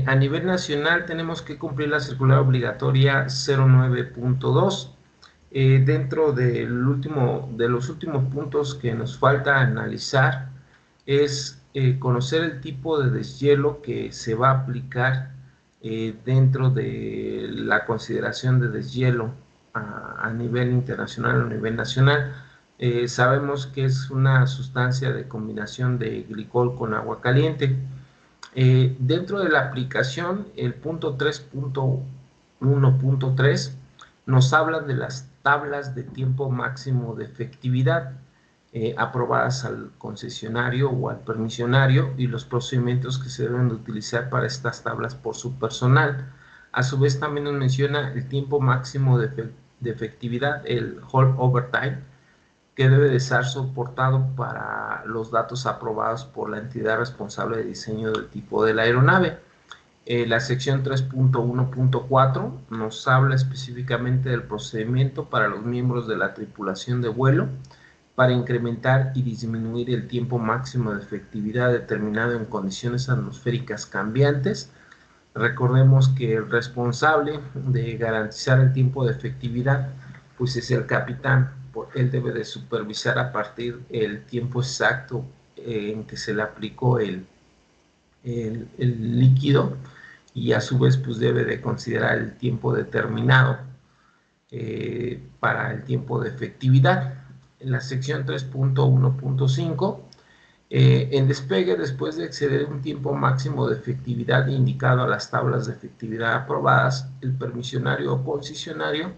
A nivel nacional tenemos que cumplir la circular obligatoria 09.2. Dentro de los últimos puntos que nos falta analizar es conocer el tipo de deshielo que se va a aplicar dentro de la consideración de deshielo a nivel internacional o a nivel nacional. Sabemos que es una sustancia de combinación de glicol con agua caliente. Dentro de la aplicación, el punto 3.1.3 nos habla de las tablas de tiempo máximo de efectividad aprobadas al concesionario o al permisionario y los procedimientos que se deben de utilizar para estas tablas por su personal. A su vez también nos menciona el tiempo máximo de efectividad, el hold overtime, que debe de ser soportado para los datos aprobados por la entidad responsable de diseño del tipo de la aeronave. La sección 3.1.4 nos habla específicamente del procedimiento para los miembros de la tripulación de vuelo para incrementar y disminuir el tiempo máximo de efectividad determinado en condiciones atmosféricas cambiantes. Recordemos que el responsable de garantizar el tiempo de efectividad pues es el capitán. Él debe de supervisar a partir del tiempo exacto en que se le aplicó el líquido y a su vez pues debe de considerar el tiempo determinado para el tiempo de efectividad. En la sección 3.1.5 en despegue, después de exceder un tiempo máximo de efectividad indicado a las tablas de efectividad aprobadas, el permisionario o concesionario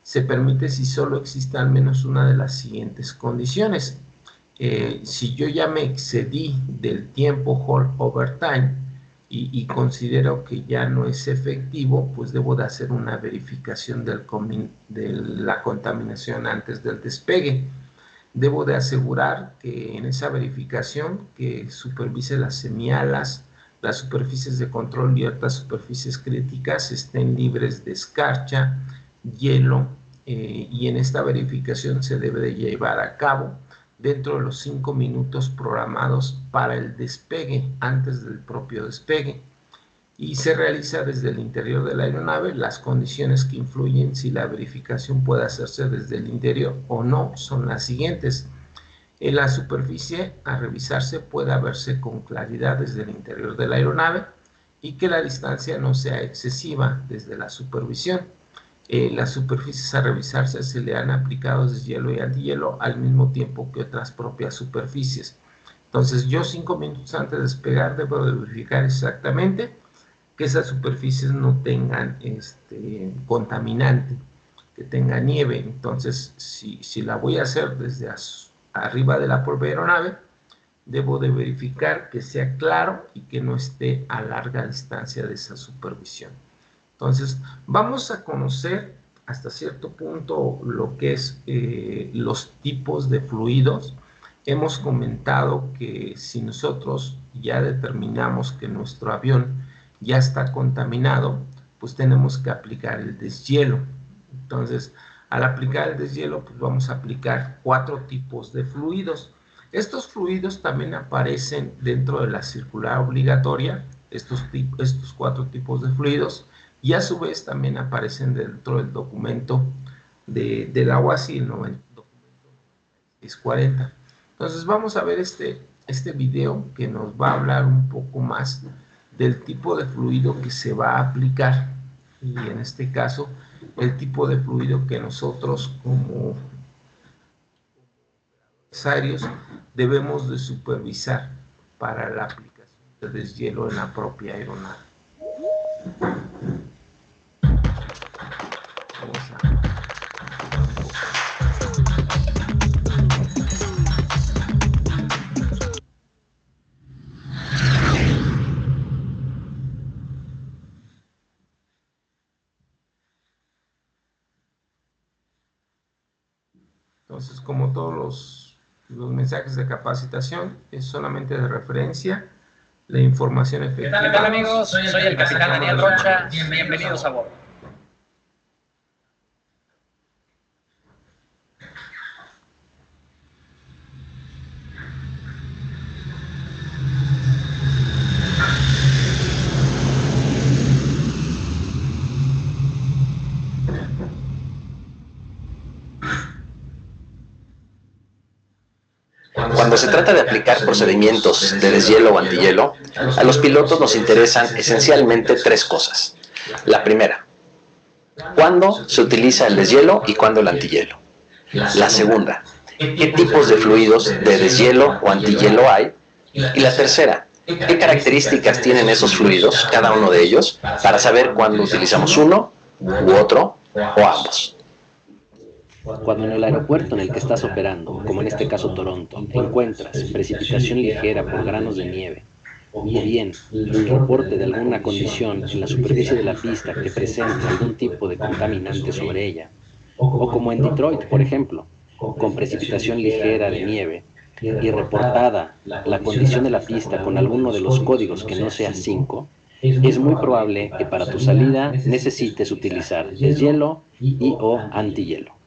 se permite si solo existe al menos una de las siguientes condiciones. Si yo ya me excedí del tiempo hold overtime y considero que ya no es efectivo, pues debo de hacer una verificación de la contaminación antes del despegue. Debo de asegurar que en esa verificación que supervise las semialas, las superficies de control y otras superficies críticas estén libres de escarcha, hielo, y en esta verificación se debe de llevar a cabo dentro de los 5 minutos programados para el despegue, antes del propio despegue. Y se realiza desde el interior de la aeronave. Las condiciones que influyen si la verificación puede hacerse desde el interior o no son las siguientes. En la superficie a revisarse puede verse con claridad desde el interior de la aeronave y que la distancia no sea excesiva desde la supervisión. Las superficies a revisarse se le han aplicado deshielo y antihielo al mismo tiempo que otras propias superficies. Entonces yo 5 minutos antes de despegar debo de verificar exactamente que esas superficies no tengan contaminante, que tenga nieve. Entonces, si la voy a hacer desde arriba de la propia aeronave, debo de verificar que sea claro y que no esté a larga distancia de esa supervisión. Entonces, vamos a conocer hasta cierto punto lo que es los tipos de fluidos. Hemos comentado que si nosotros ya determinamos que nuestro avión ya está contaminado, pues tenemos que aplicar el deshielo. Entonces, al aplicar el deshielo, pues vamos a aplicar 4 tipos de fluidos. Estos fluidos también aparecen dentro de la circular obligatoria, estos 4 tipos de fluidos, y a su vez también aparecen dentro del documento del agua, así el documento 9640. Entonces vamos a ver este video que nos va a hablar un poco más del tipo de fluido que se va a aplicar y en este caso el tipo de fluido que nosotros como empresarios debemos de supervisar para la aplicación de deshielo en la propia aeronave. Vamos a Entonces, como todos los mensajes de capacitación, es solamente de referencia. La información efectiva. ¿Qué tal, amigos? Soy el capitán Daniel Rocha. Bienvenidos a bordo. Cuando se trata de aplicar procedimientos de deshielo o antihielo, a los pilotos nos interesan esencialmente tres cosas. La primera, ¿cuándo se utiliza el deshielo y cuándo el antihielo? La segunda, ¿qué tipos de fluidos de deshielo o antihielo hay? Y la tercera, ¿qué características tienen esos fluidos, cada uno de ellos, para saber cuándo utilizamos uno u otro o ambos? Cuando en el aeropuerto en el que estás operando, como en este caso Toronto, encuentras precipitación ligera por granos de nieve, o bien un reporte de alguna condición en la superficie de la pista que presente algún tipo de contaminante sobre ella, o como en Detroit, por ejemplo, con precipitación ligera de nieve y reportada la condición de la pista con alguno de los códigos que no sea 5, es muy probable que para tu salida necesites utilizar deshielo y o antihielo.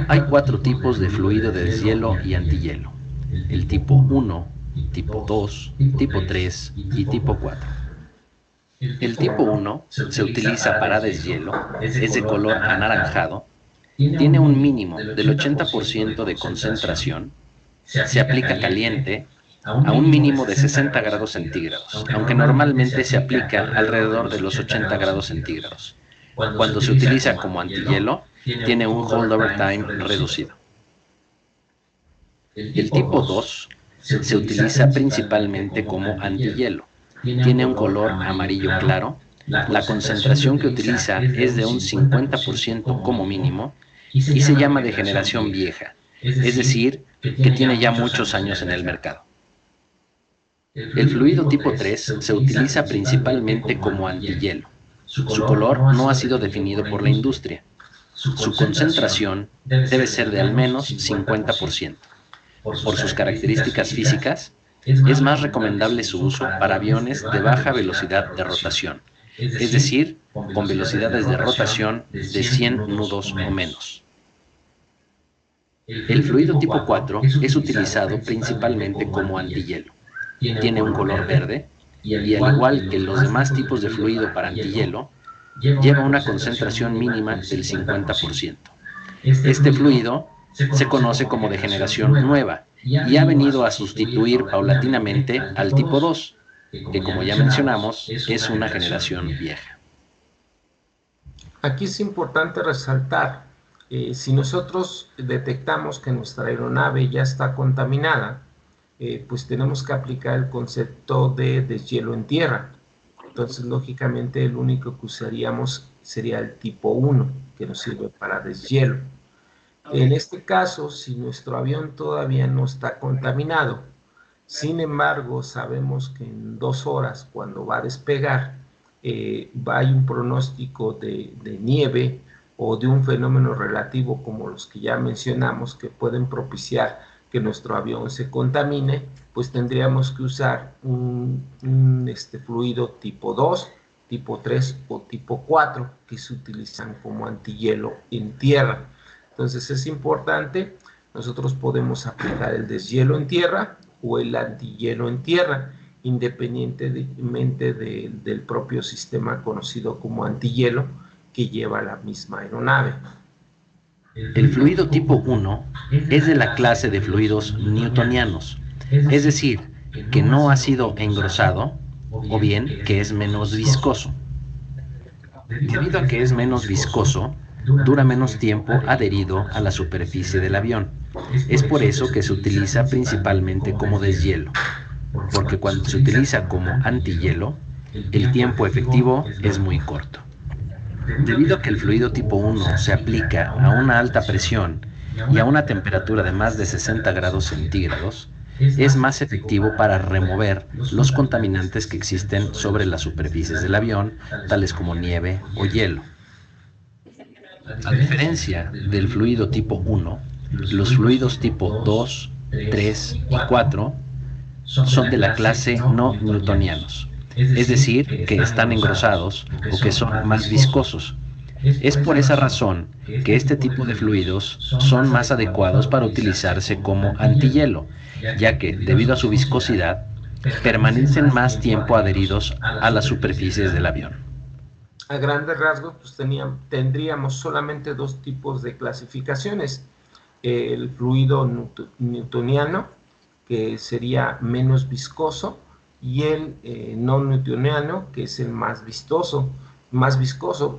Hay 4 tipos de fluido de deshielo y antihielo: el tipo 1, tipo 2, tipo 3 y tipo 4. El tipo 1 se utiliza para deshielo, es de color anaranjado, tiene un mínimo del 80% de concentración, se aplica caliente a un mínimo de 60 grados centígrados, aunque normalmente se aplica alrededor de los 80 grados centígrados. Cuando se utiliza como antihielo, tiene un holdover time reducido. El tipo 2 se utiliza principalmente como antihielo. Tiene un color amarillo claro. La concentración que utiliza es de un 50% como mínimo y se llama de generación vieja, es decir, que tiene ya muchos años en el mercado. El fluido tipo 3 se utiliza principalmente como antihielo. Su color no ha sido definido por la industria. Su concentración debe ser de al menos 50%. Por sus características físicas, es más recomendable su uso para aviones de baja velocidad de rotación, es decir, con velocidades de rotación de 100 nudos o menos. El fluido tipo 4 es utilizado principalmente como antihielo. Tiene un color verde y, al igual que los demás tipos de fluido para antihielo, lleva una concentración mínima del 50%. Este fluido se conoce como de generación nueva y ha venido a sustituir paulatinamente al tipo 2, que, como ya mencionamos, es una generación vieja. Aquí es importante resaltar, si nosotros detectamos que nuestra aeronave ya está contaminada, pues tenemos que aplicar el concepto de deshielo en tierra. Entonces, lógicamente, el único que usaríamos sería el tipo 1, que nos sirve para deshielo. En este caso, si nuestro avión todavía no está contaminado, sin embargo, sabemos que en 2 horas, cuando va a despegar, hay un pronóstico de nieve o de un fenómeno relativo como los que ya mencionamos que pueden propiciar que nuestro avión se contamine, pues tendríamos que usar un fluido tipo 2, tipo 3 o tipo 4 que se utilizan como antihielo en tierra. Entonces es importante, nosotros podemos aplicar el deshielo en tierra o el antihielo en tierra, independientemente del propio sistema conocido como antihielo que lleva la misma aeronave. El fluido tipo 1 es de la clase de fluidos newtonianos, es decir, que no ha sido engrosado o bien que es menos viscoso. Debido a que es menos viscoso, dura menos tiempo adherido a la superficie del avión. Es por eso que se utiliza principalmente como deshielo, porque cuando se utiliza como antihielo, el tiempo efectivo es muy corto. Debido a que el fluido tipo 1 se aplica a una alta presión y a una temperatura de más de 60 grados centígrados, es más efectivo para remover los contaminantes que existen sobre las superficies del avión, tales como nieve o hielo. A diferencia del fluido tipo 1, los fluidos tipo 2, 3 y 4 son de la clase no newtonianos, es decir, que están engrosados o que son más viscosos. Es por esa razón que este tipo de fluidos son más adecuados para utilizarse como antihielo, ya que, debido a su viscosidad, permanecen más tiempo adheridos a las superficies del avión. A grandes rasgos, pues tendríamos solamente dos tipos de clasificaciones. El fluido newtoniano, que sería menos viscoso, y el no newtoniano, que es el más viscoso.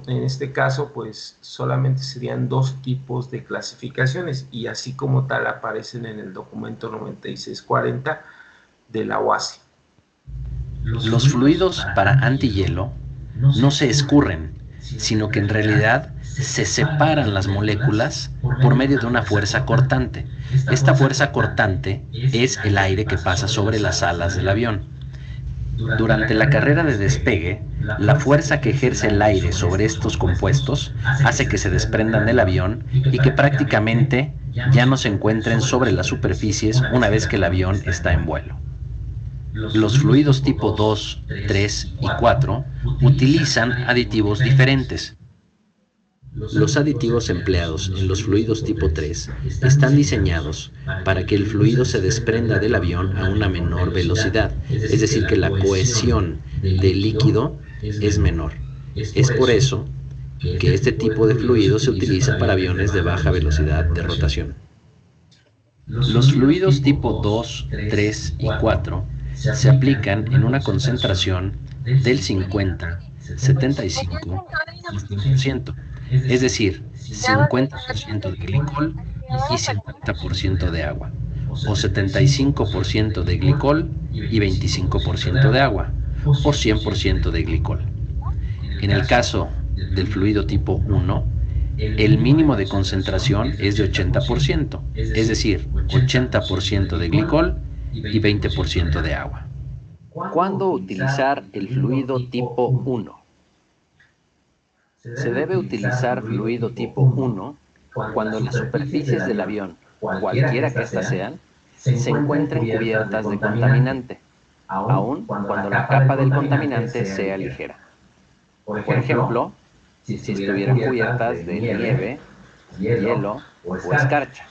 En este caso, pues solamente serían dos tipos de clasificaciones, y así como tal aparecen en el documento 9640 de la OASI. Los fluidos para antihielo no se escurren, sino que en realidad se separan las moléculas por medio de una fuerza cortante. Esta fuerza cortante es el aire que pasa sobre las alas del avión. Durante la carrera de despegue, la fuerza que ejerce el aire sobre estos compuestos hace que se desprendan del avión y que prácticamente ya no se encuentren sobre las superficies una vez que el avión está en vuelo. Los fluidos tipo 2, 3 y 4 utilizan aditivos diferentes. Los aditivos empleados en los fluidos tipo 3 están diseñados para que el fluido se desprenda del avión a una menor velocidad, es decir, que la cohesión del líquido es menor. Es por eso que este tipo de fluido se utiliza para aviones de baja velocidad de rotación. Los fluidos tipo 2, 3 y 4 se aplican en una concentración del 50, 75, 100%. Es decir, 50% de glicol y 50% de agua, o 75% de glicol y 25% de agua, o 100% de glicol. En el caso del fluido tipo 1, el mínimo de concentración es de 80%, es decir, 80% de glicol y 20% de agua. ¿Cuándo utilizar el fluido tipo 1? Se debe utilizar fluido tipo 1 cuando las superficies del avión, cualquiera que éstas sean, se encuentren cubiertas de contaminante, aun cuando la capa del contaminante sea ligera. Por ejemplo, si estuvieran cubiertas de nieve, hielo o escarcha.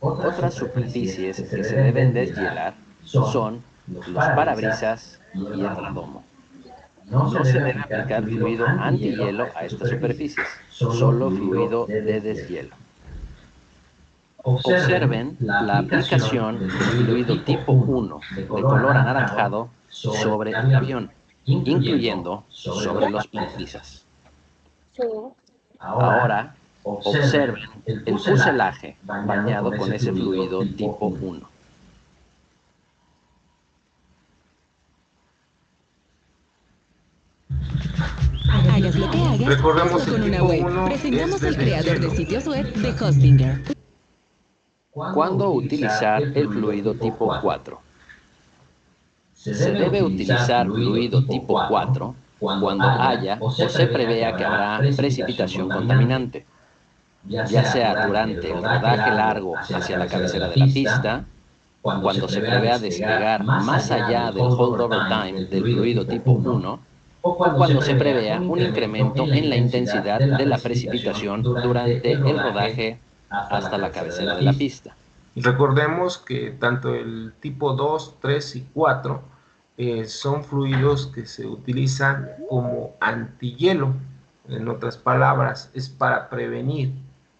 Otras superficies que se deben deshielar son los parabrisas y el radomo. No se debe aplicar fluido antihielo a estas superficies, solo fluido de deshielo. Observen la aplicación del fluido tipo 1 de color anaranjado sobre el avión, incluyendo sobre los parabrisas. Ahora, observen el fuselaje bañado con ese fluido tipo 1. Hagas lo que hagas, Recordemos hazlo el con una tipo web. 1 Presentamos es al creador de deshielo. sitios web de Hostinger. ¿Cuándo utilizar el fluido tipo 4? Se debe utilizar fluido tipo 4 cuando haya o se prevea que habrá precipitación contaminante, ya sea durante el rodaje largo hacia la cabecera de la pista, cuando se prevea despegar más allá del holdover time del fluido tipo 1, o cuando se prevea un incremento en la intensidad de la precipitación durante el rodaje hasta la cabecera de la pista. Recordemos que tanto el tipo 2, 3 y 4 son fluidos que se utilizan como antihielo. En otras palabras, es para prevenir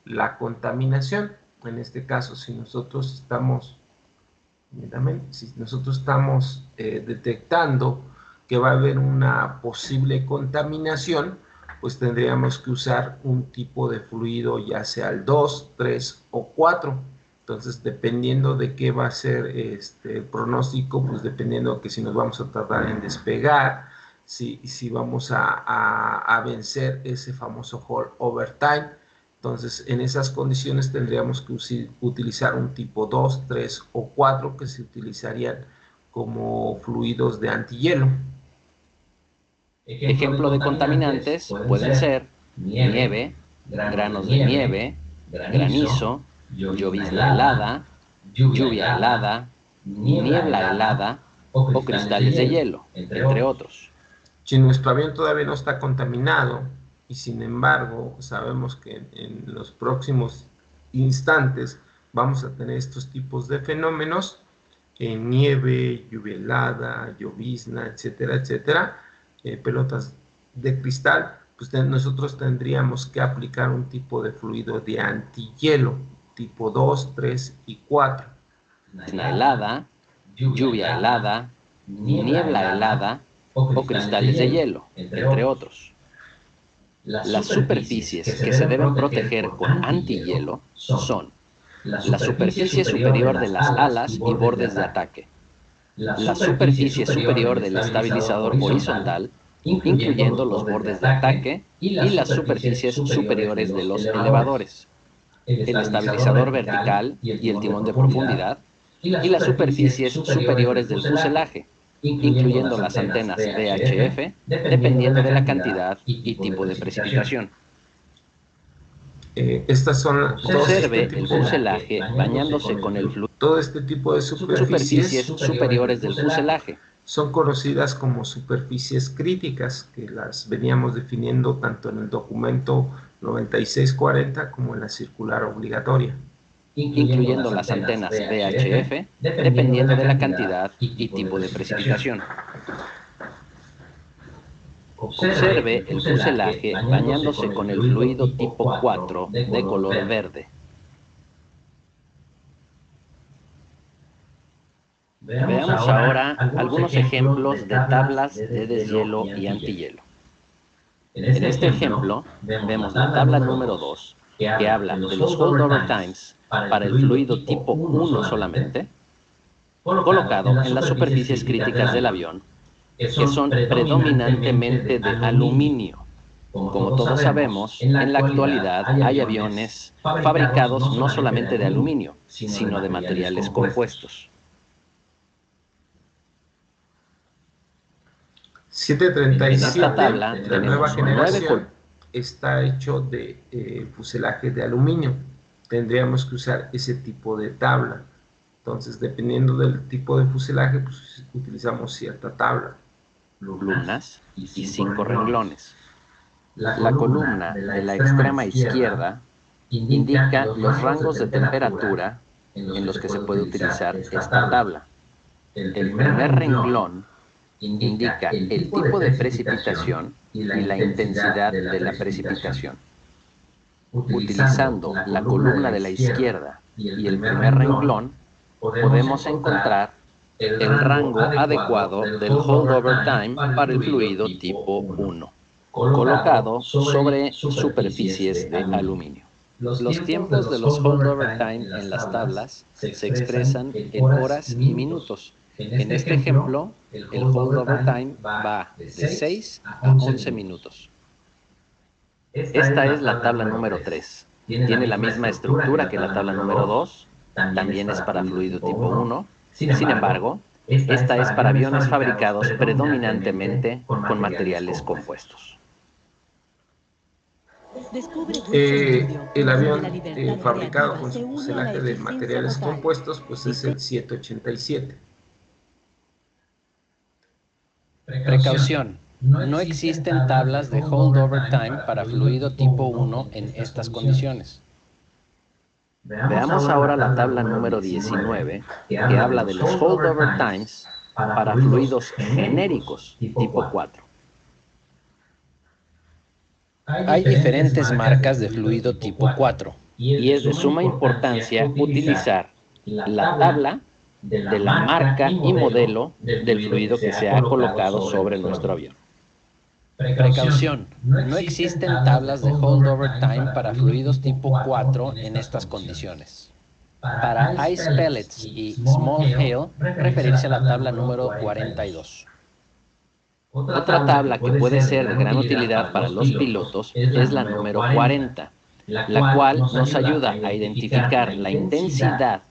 la contaminación. En este caso, si nosotros estamos detectando que va a haber una posible contaminación, pues tendríamos que usar un tipo de fluido, ya sea el 2, 3 o 4. Entonces, dependiendo de qué va a ser el pronóstico, pues dependiendo de que si nos vamos a tardar en despegar, si vamos a vencer ese famoso holdover time. Entonces, en esas condiciones tendríamos que utilizar un tipo 2, 3 o 4 que se utilizarían como fluidos de antihielo. Ejemplo de contaminantes pueden ser nieve, granos de nieve, granizo, llovizna helada, lluvia helada, niebla helada o cristales de hielo, entre otros. Si nuestro avión todavía no está contaminado y sin embargo sabemos que en los próximos instantes vamos a tener estos tipos de fenómenos, nieve, lluvia helada, llovizna, etcétera, etcétera, pelotas de cristal, pues nosotros tendríamos que aplicar un tipo de fluido de antihielo, tipo 2, 3 y 4. Helada, lluvia helada, niebla helada o cristales de hielo, entre otros. Las superficies que se deben proteger con antihielo son la superficie superior de las alas y bordes de ataque, la superficie superior del estabilizador horizontal, incluyendo los bordes de ataque y las superficies superiores de los elevadores, el estabilizador vertical y el timón de profundidad, y las superficies superiores del fuselaje, incluyendo las antenas VHF, dependiendo de la cantidad y tipo de precipitación. Estas son Observe el fuselaje bañándose con el fluido. Todo este tipo de superficies superiores del fuselaje son conocidas como superficies críticas, que las veníamos definiendo tanto en el documento 9640 como en la circular obligatoria, incluyendo las antenas VHF, dependiendo de la cantidad y tipo de precipitación. Observe el fuselaje bañándose con el fluido tipo 4 de color verde. Veamos ahora algunos ejemplos de tablas de deshielo y antihielo. En este ejemplo, vemos la tabla número 2, que habla de los holdover times para el fluido tipo 1 solamente, colocado en las superficies críticas del avión, que son predominantemente de aluminio. Como todos sabemos, en la actualidad hay aviones fabricados no solamente de aluminio, sino de materiales compuestos. 737 En esta tabla de la nueva tenemos 9 generación está hecho de fuselaje de aluminio. Tendríamos que usar ese tipo de tabla. Entonces, dependiendo del tipo de fuselaje, pues utilizamos cierta tabla. Columnas y 5 renglones. La columna de la extrema izquierda indica los rangos de temperatura en los que se puede utilizar esta tabla. El primer renglón indica el tipo de precipitación y la intensidad de la precipitación. Utilizando la columna de la izquierda y el primer renglón, podemos encontrar el rango adecuado del holdover time para el fluido tipo 1, colocado sobre superficies de aluminio. Los tiempos de los holdover time en las tablas se expresan en horas y minutos. En este ejemplo, el holdover time va de 6 a 11 minutos. Esta es la tabla número 3. Tiene la misma estructura que la tabla número 2. También es para fluido tipo 1. Sin embargo, esta es para aviones fabricados predominantemente con materiales compuestos. El avión fabricado con su fuselaje de materiales compuestos pues es el 787. Precaución. No existen tablas de holdover time para fluido tipo 1 en estas condiciones. Veamos ahora la tabla número 19, que habla de los holdover times para fluidos genéricos tipo 4. Hay diferentes marcas de fluido tipo 4 y es de suma importancia utilizar la tabla de la marca y modelo del fluido que se ha colocado sobre nuestro avión. Precaución. No existen tablas de holdover time para fluidos tipo 4 en estas condiciones. Para ice pellets y small hail, referirse a la tabla número 42. Otra tabla que puede ser de gran utilidad para los pilotos es la número 40, la cual nos ayuda a identificar la intensidad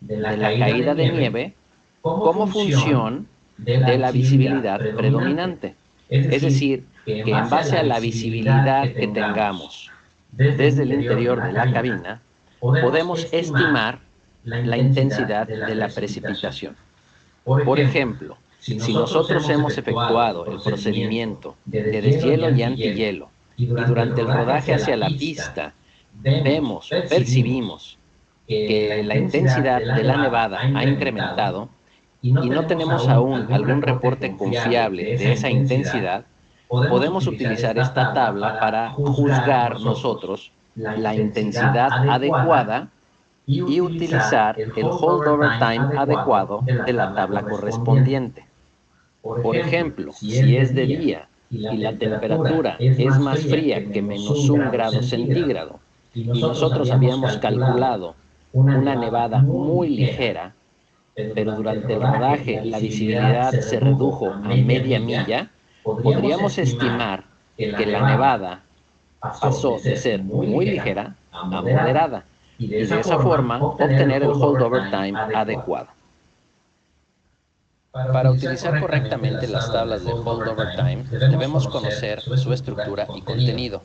de la caída de nieve como función de la visibilidad predominante. Es decir, que en base a la visibilidad que tengamos desde el interior de la cabina, podemos estimar la intensidad de la precipitación. Por ejemplo, si nosotros hemos efectuado el procedimiento de deshielo y antihielo y durante el rodaje hacia la pista percibimos que la intensidad de la nevada ha incrementado, y no tenemos aún algún reporte confiable de esa intensidad, podemos utilizar esta tabla para juzgar nosotros la intensidad adecuada y utilizar el holdover time adecuado de la tabla correspondiente. Por ejemplo, si es de día y la temperatura es más fría que -1 grado centígrado y nosotros habíamos calculado una nevada muy ligera, pero durante el rodaje la visibilidad se redujo a media milla, podríamos estimar que la nevada pasó de ser muy ligera a moderada y de esa forma obtener el holdover time adecuado. Para utilizar correctamente las tablas de holdover time, debemos conocer su estructura y contenido.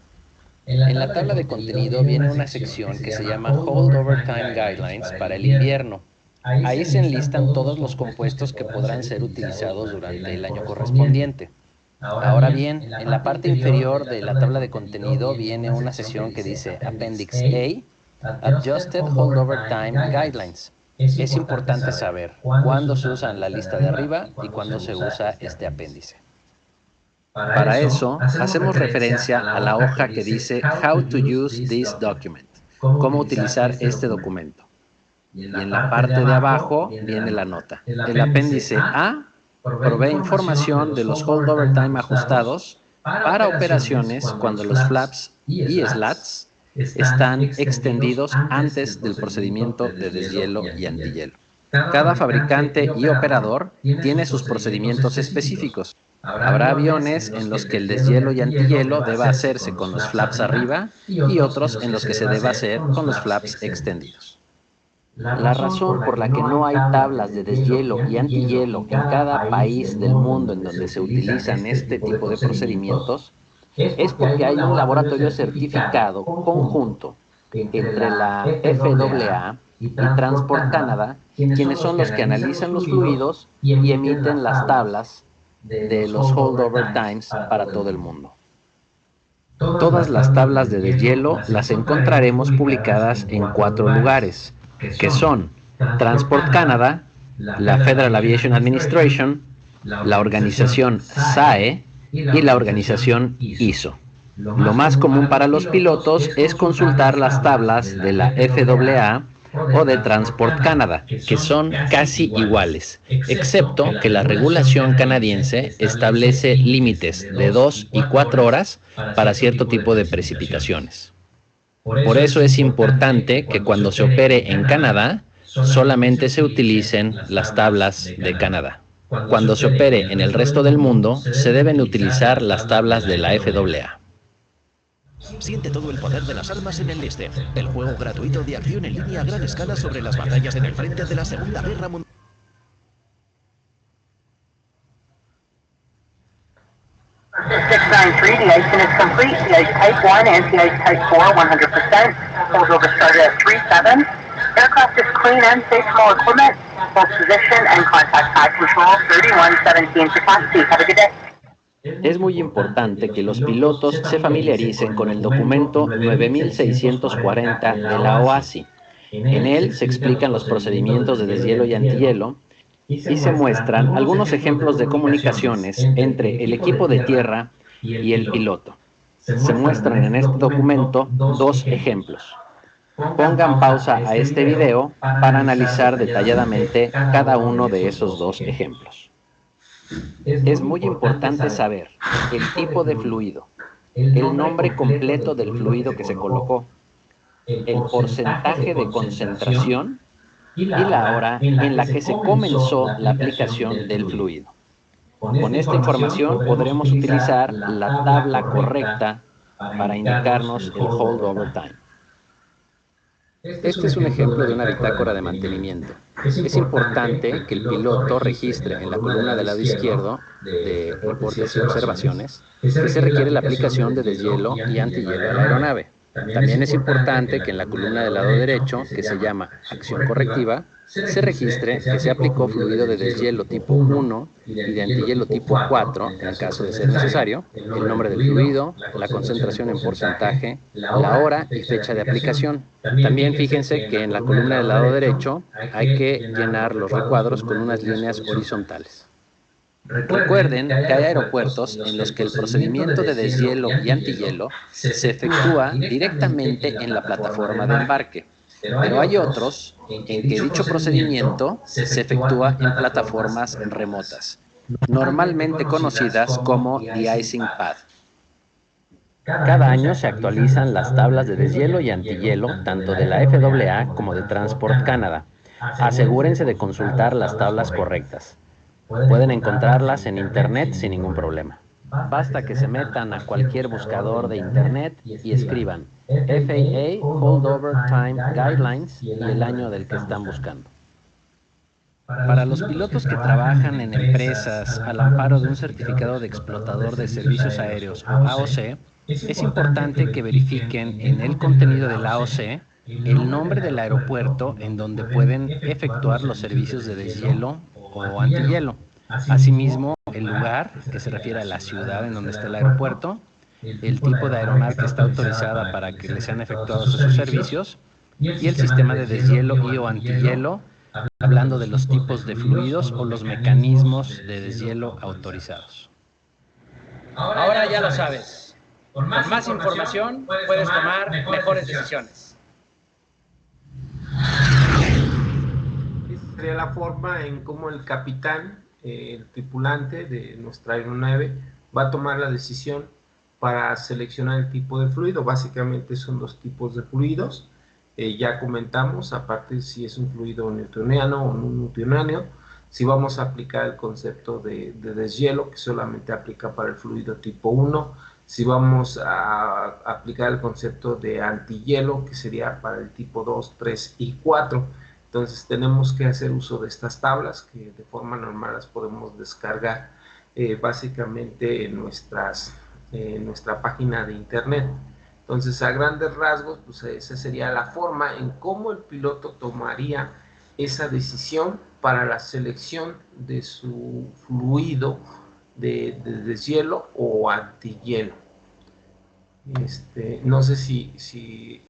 En la tabla de contenido viene una sección que se llama Holdover Time Guidelines para el invierno. Ahí se enlistan todos los compuestos que podrán ser utilizados durante el año correspondiente. Ahora bien, en la parte inferior de la tabla de contenido viene una sección que dice Appendix A, Adjusted Holdover Time Guidelines. Es importante saber cuándo se usa en la lista de arriba y cuándo se usa este apéndice. Para eso, hacemos referencia a la hoja que dice How to use this document, cómo utilizar este documento. Y en la parte de abajo viene la nota. El apéndice A provee información de los holdover time ajustados para operaciones cuando los flaps y slats están extendidos antes del procedimiento de deshielo y antihielo. Cada fabricante y operador tiene sus procedimientos específicos. Habrá aviones en los que el deshielo y antihielo deba hacerse con los flaps arriba y otros en los que se deba hacer con los flaps extendidos. La razón por la que no hay tablas de deshielo y antihielo en cada país del mundo en donde se utilizan este tipo de procedimientos es porque hay un laboratorio certificado conjunto entre la FAA y Transport Canada, quienes son los que analizan los fluidos y emiten las tablas de los holdover times para todo el mundo. Todas las tablas de deshielo las encontraremos publicadas en 4 lugares, que son Transport Canada, la Federal Aviation Administration, la organización SAE y la organización ISO. Lo más común para los pilotos es consultar las tablas de la FAA o de Transport Canada, que son casi iguales, excepto que la regulación canadiense establece límites de 2 y 4 horas para cierto tipo de precipitaciones. Por eso es importante que cuando se opere en Canadá, solamente se utilicen las tablas de Canadá. Cuando se opere en el resto del mundo, se deben utilizar las tablas de la FAA. Siente todo el poder de las armas en Enlisted, el juego gratuito de acción en línea a gran escala sobre las batallas en el frente de la Segunda Guerra Mundial. The icing is complete. The ice type 1 and the ice type 4, 100%. Holdover started at 3-7. Aircraft is clean and safe from all equipment. Both position and contact pad control, 3117 for taxi. Have a good day. Es muy importante que los pilotos se familiaricen con el documento 9640 de la OASI. En él se explican los procedimientos de deshielo y antihielo y se muestran algunos ejemplos de comunicaciones entre el equipo de tierra y el piloto. Se muestran en este documento 2 ejemplos. Pongan pausa a este video para analizar detalladamente cada uno de esos 2 ejemplos. Es muy importante saber el tipo de fluido, el nombre completo del fluido que se colocó, el porcentaje de concentración y la hora en la que se comenzó la aplicación del fluido. Con esta información podremos utilizar la tabla correcta para indicarnos el holdover time. Este es un ejemplo de una bitácora de mantenimiento. Es importante que el piloto registre en la columna del lado izquierdo de reportes y observaciones que se requiere la aplicación de deshielo y antihielo a la aeronave. También es importante que en la columna del lado derecho, que se llama acción correctiva, se registre que se aplicó fluido de deshielo tipo 1 y de antihielo tipo 4, en caso de ser necesario, el nombre del fluido, la concentración en porcentaje, la hora y fecha de aplicación. También fíjense que en la columna del lado derecho hay que llenar los recuadros con unas líneas horizontales. Recuerden que hay aeropuertos en los que el procedimiento de deshielo y antihielo se efectúa directamente en la plataforma de embarque, pero hay otros en que dicho procedimiento se efectúa en plataformas remotas, normalmente conocidas como de-icing pad. Cada año se actualizan las tablas de deshielo y antihielo, tanto de la FAA como de Transport Canada. Asegúrense de consultar las tablas correctas. Pueden encontrarlas en Internet sin ningún problema. Basta que se metan a cualquier buscador de Internet y escriban FAA Holdover Time Guidelines y el año del que están buscando. Para los pilotos que trabajan en empresas al amparo de un certificado de explotador de servicios aéreos o AOC, es importante que verifiquen en el contenido del AOC el nombre del aeropuerto en donde pueden efectuar los servicios de deshielo o antihielo. Asimismo, el lugar, que se refiere a la ciudad en donde está el aeropuerto, el tipo de aeronave que está autorizada para que le sean efectuados esos servicios y el sistema de deshielo y o antihielo, hablando de los tipos de fluidos o los mecanismos de deshielo autorizados. Ahora ya lo sabes. Con más información puedes tomar mejores decisiones. Esa sería la forma en cómo el capitán, el tripulante de nuestra aeronave, va a tomar la decisión para seleccionar el tipo de fluido. Básicamente son dos tipos de fluidos. Ya comentamos, aparte si es un fluido newtoniano o no newtoniano, si vamos a aplicar el concepto de deshielo, que solamente aplica para el fluido tipo 1, si vamos a aplicar el concepto de antihielo, que sería para el tipo 2, 3 y 4. Entonces tenemos que hacer uso de estas tablas, que de forma normal las podemos descargar básicamente en nuestra página de internet. Entonces, a grandes rasgos, pues esa sería la forma en cómo el piloto tomaría esa decisión para la selección de su fluido de deshielo o antihielo. No sé si